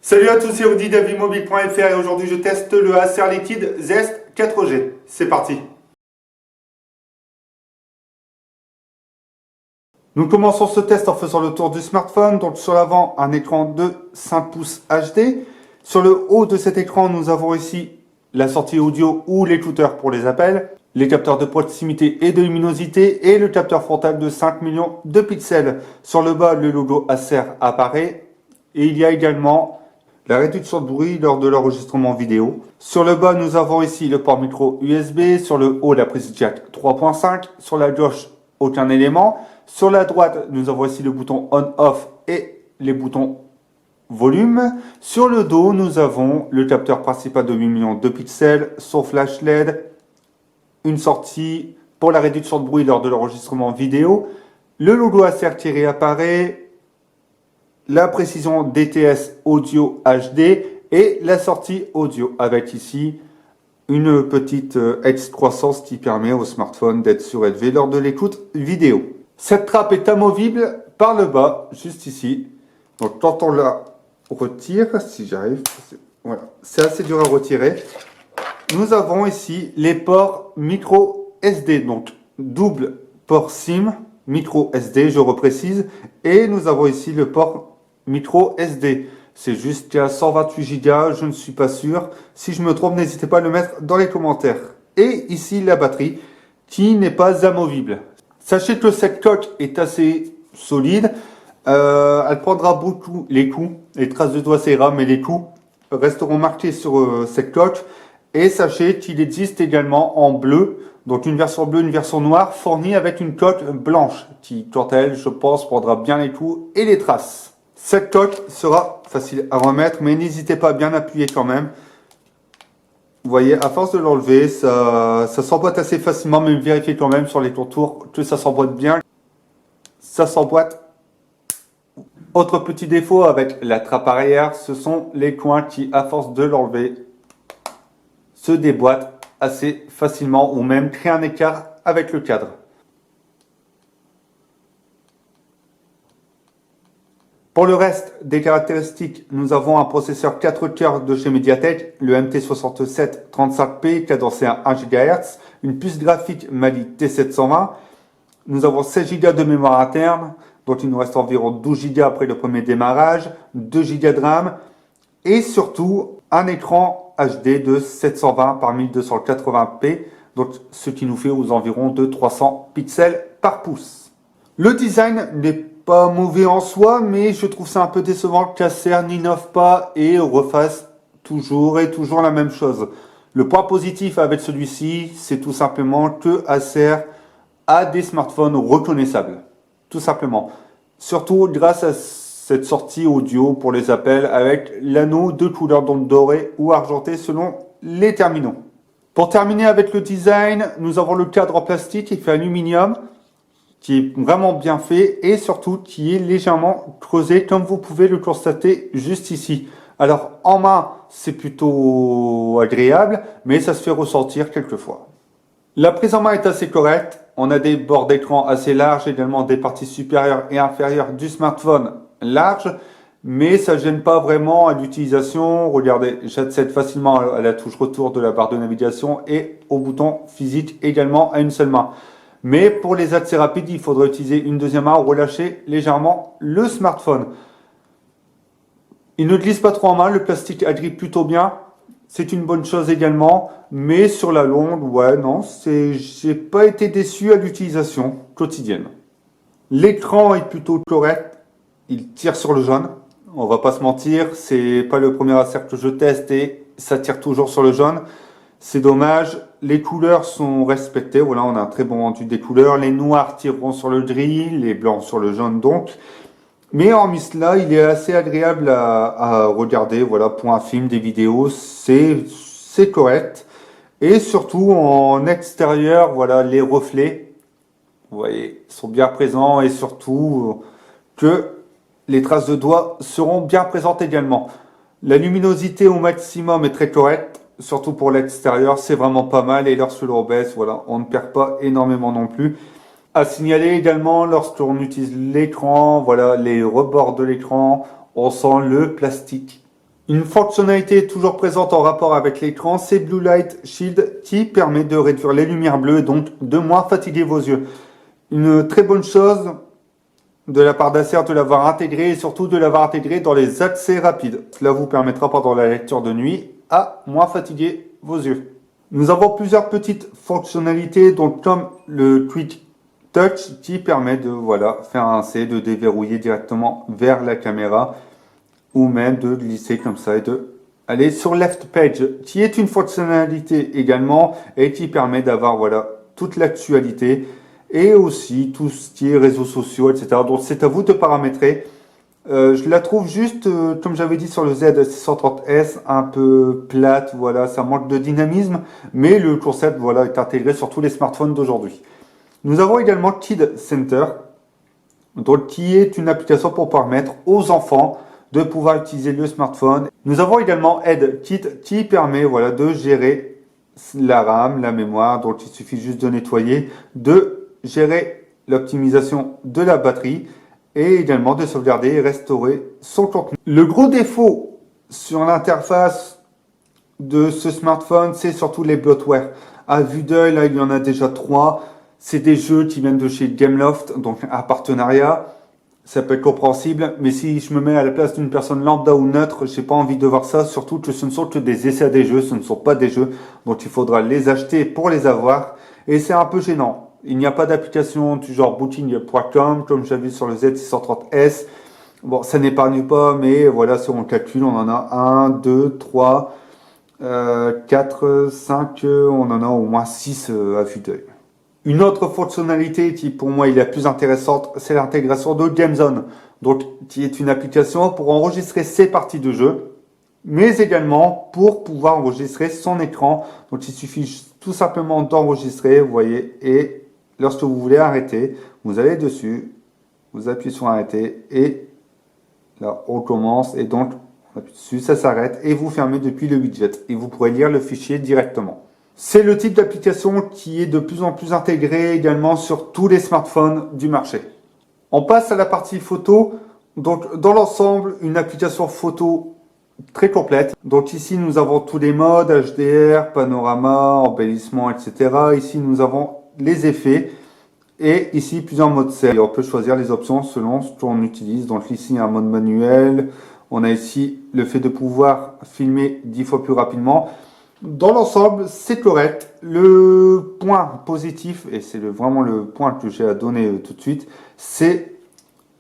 Salut à tous, c'est Audi d'Avimobile.fr et aujourd'hui je teste le Acer Liquide Zest 4G. C'est parti. Nous commençons ce test en faisant le tour du smartphone. Donc sur l'avant, un écran de 5 pouces HD. Sur le haut de cet écran, nous avons ici la sortie audio ou l'écouteur pour les appels, les capteurs de proximité et de luminosité et le capteur frontal de 5 millions de pixels. Sur le bas, le logo Acer apparaît et il y a également la réduction de bruit lors de l'enregistrement vidéo. Sur le bas, nous avons ici le port micro USB. Sur le haut, la prise jack 3.5. Sur la gauche, aucun élément. Sur la droite, nous avons ici le bouton on-off et les boutons volume. Sur le dos, nous avons le capteur principal de 8 millions de pixels, son flash LED, une sortie pour la réduction de bruit lors de l'enregistrement vidéo. Le logo Acer qui réapparaît, la précision DTS audio HD et la sortie audio avec ici une petite excroissance qui permet au smartphone d'être surélevé lors de l'écoute vidéo. Cette trappe est amovible par le bas, juste ici. Donc quand on la retire, si j'arrive, voilà, c'est assez dur à retirer. Nous avons ici les ports micro SD, donc double port SIM, micro SD, je reprécise, et nous avons ici le port micro SD. C'est jusqu'à 128 Go, je ne suis pas sûr. Si je me trompe, n'hésitez pas à le mettre dans les commentaires. Et ici la batterie qui n'est pas amovible. Sachez que cette coque est assez solide. Elle prendra beaucoup les coups. Les traces de doigts ça ira, mais les coups resteront marqués sur cette coque. Et sachez qu'il existe également en bleu, donc une version bleue, une version noire, fournie avec une coque blanche, qui, quant à elle, je pense, prendra bien les coups et les traces. Cette coque sera facile à remettre, mais n'hésitez pas à bien appuyer quand même. Vous voyez, à force de l'enlever, ça s'emboîte assez facilement, mais vérifiez quand même sur les contours que ça s'emboîte bien. Ça s'emboîte. Autre petit défaut avec la trappe arrière, ce sont les coins qui, à force de l'enlever, se déboîtent assez facilement ou même créent un écart avec le cadre. Pour le reste des caractéristiques, nous avons un processeur 4 cœurs de chez Mediatek, le MT6735P cadencé à 1 GHz, une puce graphique Mali T720. Nous avons 16 Go de mémoire interne, dont il nous reste environ 12 Go après le premier démarrage, 2 Go de RAM et surtout un écran HD de 720 par 1280p, donc ce qui nous fait aux environs de 300 pixels par pouce. Le design n'est pas mauvais en soi, mais je trouve ça un peu décevant qu'Acer n'innove pas et refasse toujours la même chose. Le point positif avec celui-ci, c'est tout simplement que Acer a des smartphones reconnaissables. Tout simplement. Surtout grâce à cette sortie audio pour les appels avec l'anneau de couleur donc doré ou argenté selon les terminaux. Pour terminer avec le design, nous avons le cadre en plastique qui fait aluminium, qui est vraiment bien fait et surtout qui est légèrement creusé comme vous pouvez le constater juste ici. Alors en main c'est plutôt agréable mais ça se fait ressentir quelquefois. La prise en main est assez correcte, on a des bords d'écran assez larges, également des parties supérieures et inférieures du smartphone larges, mais ça ne gêne pas vraiment à l'utilisation. Regardez, j'accède facilement à la touche retour de la barre de navigation et au bouton physique également à une seule main. Mais pour les accès rapides, il faudra utiliser une deuxième main ou relâcher légèrement le smartphone. Il ne glisse pas trop en main, le plastique agrippe plutôt bien. C'est une bonne chose également, mais sur la longue, ouais, non, j'ai pas été déçu à l'utilisation quotidienne. L'écran est plutôt correct, il tire sur le jaune. On va pas se mentir, c'est pas le premier Acer que je teste et ça tire toujours sur le jaune. C'est dommage, les couleurs sont respectées, voilà, on a un très bon rendu des couleurs, les noirs tireront sur le gris, les blancs sur le jaune donc. Mais hormis cela, il est assez agréable à regarder, voilà, pour un film, des vidéos, c'est correct. Et surtout en extérieur, voilà, les reflets, vous voyez, sont bien présents et surtout que les traces de doigts seront bien présentes également. La luminosité au maximum est très correcte. Surtout pour l'extérieur, c'est vraiment pas mal et lorsque l'on baisse, voilà, on ne perd pas énormément non plus. À signaler également lorsqu'on utilise l'écran, voilà, les rebords de l'écran, on sent le plastique Une fonctionnalité toujours présente en rapport avec l'écran, c'est Blue Light Shield qui permet de réduire les lumières bleues et donc de moins fatiguer vos yeux. Une très bonne chose de la part d'Acer de l'avoir intégré et surtout de l'avoir intégré dans les accès rapides. Cela vous permettra pendant la lecture de nuit à moins fatiguer vos yeux. Nous avons plusieurs petites fonctionnalités, donc comme le Quick Touch qui permet de faire un C, de déverrouiller directement vers la caméra ou même de glisser comme ça et de aller sur Left Page qui est une fonctionnalité également et qui permet d'avoir toute l'actualité et aussi tout ce qui est réseaux sociaux, etc. Donc c'est à vous de paramétrer. Je la trouve juste, comme j'avais dit sur le Z630S, un peu plate, ça manque de dynamisme, mais le concept est intégré sur tous les smartphones d'aujourd'hui. Nous avons également Kid Center, donc, qui est une application pour permettre aux enfants de pouvoir utiliser le smartphone. Nous avons également EdKit qui permet de gérer la RAM, la mémoire, donc il suffit juste de nettoyer, de gérer l'optimisation de la batterie et également de sauvegarder et restaurer son contenu. Le gros défaut sur l'interface de ce smartphone, c'est surtout les bloatware. À vue d'œil, là, il y en a déjà 3. C'est des jeux qui viennent de chez Gameloft, donc un partenariat. Ça peut être compréhensible, mais si je me mets à la place d'une personne lambda ou neutre, j'ai pas envie de voir ça, surtout que ce ne sont que des essais des jeux, ce ne sont pas des jeux, donc il faudra les acheter pour les avoir, et c'est un peu gênant. Il n'y a pas d'application du genre booking.com, comme j'avais sur le Z630S. Bon, ça n'épargne pas, mais si on calcule, on en a 1, 2, 3, 4, 5, on en a au moins 6 à vue d'œil. Une autre fonctionnalité qui pour moi est la plus intéressante, c'est l'intégration de GameZone, donc qui est une application pour enregistrer ses parties de jeu, mais également pour pouvoir enregistrer son écran. Donc il suffit tout simplement d'enregistrer, vous voyez, et lorsque vous voulez arrêter, vous allez dessus, vous appuyez sur arrêter et là on commence et donc on appuie dessus, ça s'arrête et vous fermez depuis le widget et vous pourrez lire le fichier directement. C'est le type d'application qui est de plus en plus intégré également sur tous les smartphones du marché. On passe à la partie photo. Donc, dans l'ensemble, une application photo très complète. Donc ici, nous avons tous les modes, HDR, panorama, embellissement, etc. Ici, nous avons les effets. Et ici, plusieurs modes série. On peut choisir les options selon ce qu'on utilise. Donc ici, un mode manuel. On a ici le fait de pouvoir filmer 10 fois plus rapidement. Dans l'ensemble, c'est correct. Le point positif, et c'est vraiment le point que j'ai à donner tout de suite, c'est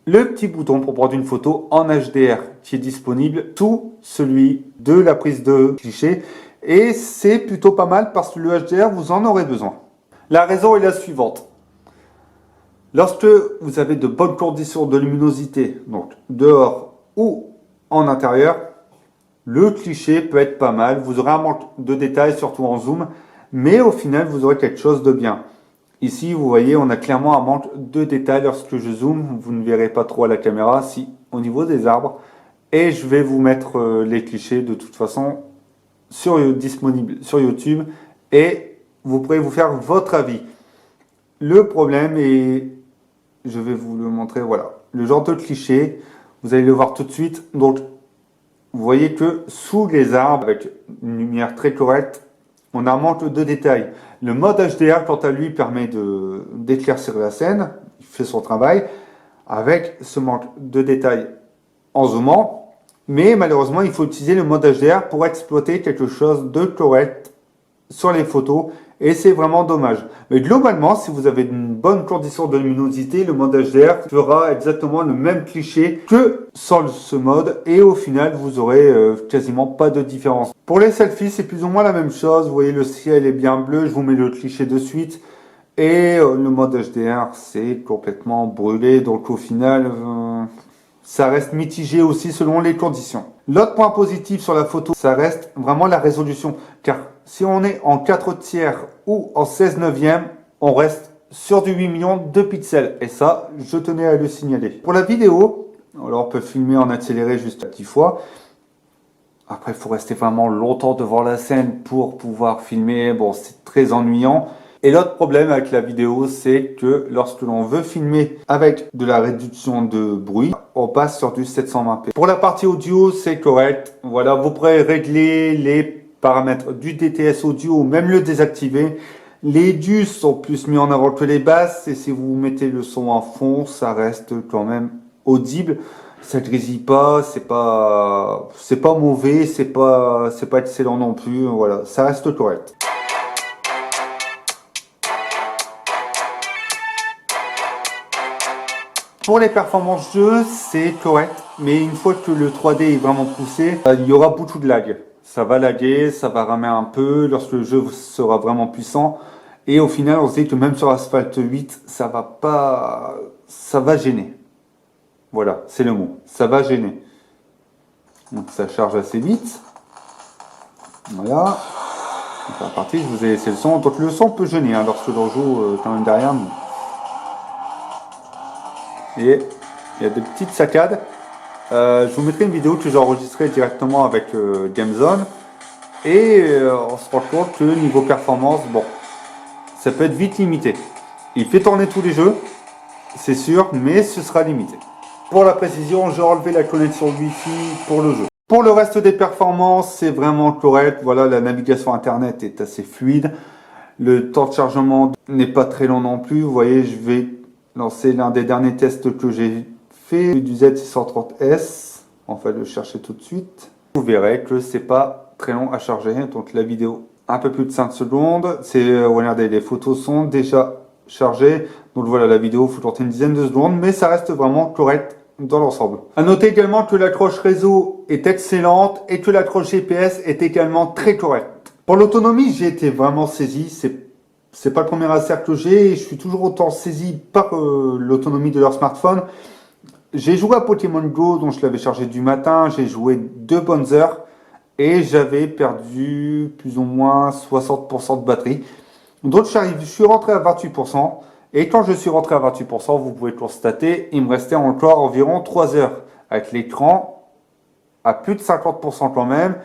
le petit bouton pour prendre une photo en HDR qui est disponible sous celui de la prise de cliché. Et c'est plutôt pas mal parce que le HDR, vous en aurez besoin. La raison est la suivante. Lorsque vous avez de bonnes conditions de luminosité, donc dehors ou en intérieur, le cliché peut être pas mal, vous aurez un manque de détails, surtout en zoom, mais au final, vous aurez quelque chose de bien. Ici, vous voyez, on a clairement un manque de détails lorsque je zoome. Vous ne verrez pas trop à la caméra, si au niveau des arbres. Et je vais vous mettre les clichés de toute façon disponibles sur YouTube et vous pourrez vous faire votre avis. Le problème est, je vais vous le montrer, le genre de cliché, vous allez le voir tout de suite. Donc, vous voyez que sous les arbres, avec une lumière très correcte, on a un manque de détails. Le mode HDR, quant à lui, permet d'éclaircir la scène, il fait son travail, avec ce manque de détails en zoomant, mais malheureusement, il faut utiliser le mode HDR pour exploiter quelque chose de correct sur les photos, et c'est vraiment dommage. Mais globalement, si vous avez une bonne condition de luminosité, le mode HDR fera exactement le même cliché que sans ce mode, et au final, vous aurez quasiment pas de différence. Pour les selfies, c'est plus ou moins la même chose. Vous voyez, le ciel est bien bleu, je vous mets le cliché de suite. Et le mode HDR, c'est complètement brûlé, donc au final, ça reste mitigé aussi selon les conditions. L'autre point positif sur la photo, ça reste vraiment la résolution. Car si on est en 4 tiers ou en 16 neuvième, on reste sur du 8 millions de pixels. Et ça, je tenais à le signaler. Pour la vidéo, alors on peut filmer en accéléré juste 10 fois. Après, il faut rester vraiment longtemps devant la scène pour pouvoir filmer. Bon, c'est très ennuyant. Et l'autre problème avec la vidéo, c'est que lorsque l'on veut filmer avec de la réduction de bruit, on passe sur du 720p. Pour la partie audio, c'est correct. Voilà, vous pourrez régler les paramètres du DTS audio ou même le désactiver. Les dus sont plus mis en avant que les basses et si vous mettez le son en fond, ça reste quand même audible. Ça grésille pas, c'est pas mauvais, c'est pas excellent non plus. Voilà, ça reste correct. Pour les performances jeu, c'est correct, mais une fois que le 3D est vraiment poussé, il y aura beaucoup de lag. Ça va laguer, ça va ramer un peu lorsque le jeu sera vraiment puissant. Et au final, on se dit que même sur Asphalt 8, ça va gêner. Voilà, c'est le mot. Ça va gêner. Donc ça charge assez vite. Voilà. C'est parti, je vous ai laissé le son. Donc le son peut gêner hein, lorsque l'on joue quand même derrière. Et il y a des petites saccades. Je vous mettrai une vidéo que j'ai enregistrée directement avec GameZone. Et on se rend compte que niveau performance, bon, ça peut être vite limité. Il fait tourner tous les jeux, c'est sûr, mais ce sera limité. Pour la précision, j'ai enlevé la connexion Wi-Fi pour le jeu. Pour le reste des performances, c'est vraiment correct. Voilà, la navigation internet est assez fluide. Le temps de chargement n'est pas très long non plus. Vous voyez, je vais lancer l'un des derniers tests que j'ai fait du Z630S. On va le chercher tout de suite. Vous verrez que c'est pas très long à charger. Donc la vidéo, un peu plus de 5 secondes. Regardez, les photos sont déjà chargées. Donc voilà, la vidéo faut tourner une dizaine de secondes, mais ça reste vraiment correct dans l'ensemble. À noter également que l'accroche réseau est excellente et que l'accroche GPS est également très correcte. Pour l'autonomie, j'ai été vraiment saisi. C'est pas le premier Acer que j'ai. Je suis toujours autant saisi par l'autonomie de leur smartphone. J'ai joué à Pokémon Go, dont je l'avais chargé du matin. J'ai joué 2 bonnes heures et j'avais perdu plus ou moins 60% de batterie. Donc je suis rentré à 28%. Et quand je suis rentré à 28%, vous pouvez constater, il me restait encore environ 3 heures avec l'écran à plus de 50% quand même.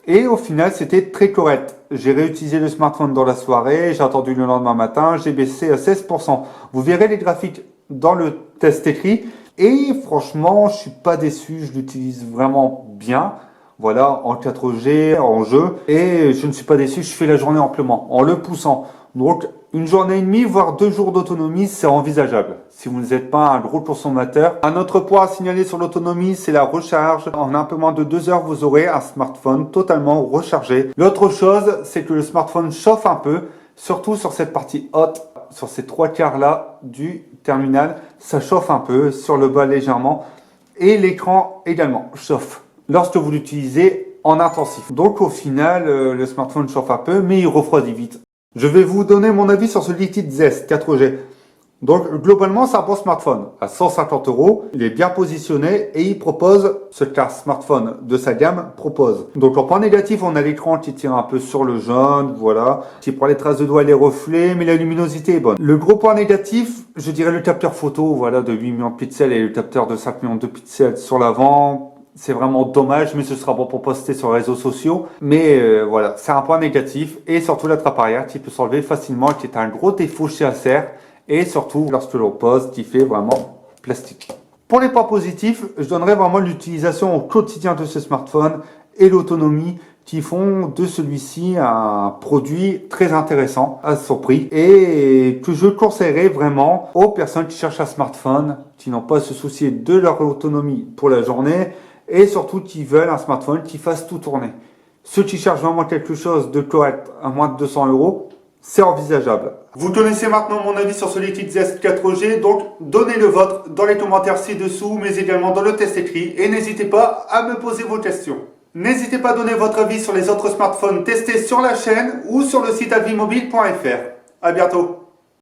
Et au final, c'était très correct. J'ai réutilisé le smartphone dans la soirée, j'ai attendu le lendemain matin, j'ai baissé à 16%. Vous verrez les graphiques dans le test écrit. Et franchement, je suis pas déçu, je l'utilise vraiment bien. Voilà, en 4G, en jeu. Et je ne suis pas déçu, je fais la journée amplement, en le poussant. Donc, une journée et demie, voire 2 jours d'autonomie, c'est envisageable. Si vous n'êtes pas un gros consommateur. Un autre point à signaler sur l'autonomie, c'est la recharge. En un peu moins de 2 heures, vous aurez un smartphone totalement rechargé. L'autre chose, c'est que le smartphone chauffe un peu, surtout sur cette partie haute, sur ces 3/4 là du terminal. Ça chauffe un peu, sur le bas légèrement. Et l'écran également chauffe lorsque vous l'utilisez en intensif. Donc au final, le smartphone chauffe un peu, mais il refroidit vite. Je vais vous donner mon avis sur ce Liquid Zest 4G. Donc globalement, c'est un bon smartphone à 150 €. Il est bien positionné et il propose ce qu'un smartphone de sa gamme propose. Donc en point négatif, on a l'écran qui tire un peu sur le jaune, voilà. Qui prend les traces de doigts et les reflets, mais la luminosité est bonne. Le gros point négatif, je dirais le capteur photo, voilà, de 8 millions de pixels et le capteur de 5 millions de pixels sur l'avant. C'est vraiment dommage, mais ce sera bon pour poster sur les réseaux sociaux. Mais voilà, c'est un point négatif. Et surtout la trappe arrière qui peut s'enlever facilement, qui est un gros défaut chez Acer. Et surtout lorsque l'on pose, qui fait vraiment plastique. Pour les points positifs, je donnerais vraiment l'utilisation au quotidien de ce smartphone et l'autonomie qui font de celui-ci un produit très intéressant à son prix et que je conseillerais vraiment aux personnes qui cherchent un smartphone, qui n'ont pas à se soucier de leur autonomie pour la journée et surtout qui veulent un smartphone qui fasse tout tourner. Ceux qui cherchent vraiment quelque chose de correct à moins de 200 €, c'est envisageable. Vous connaissez maintenant mon avis sur ce Liquid Zest 4G, donc donnez le vôtre dans les commentaires ci-dessous, mais également dans le test écrit, et n'hésitez pas à me poser vos questions. N'hésitez pas à donner votre avis sur les autres smartphones testés sur la chaîne ou sur le site avimobile.fr. À bientôt.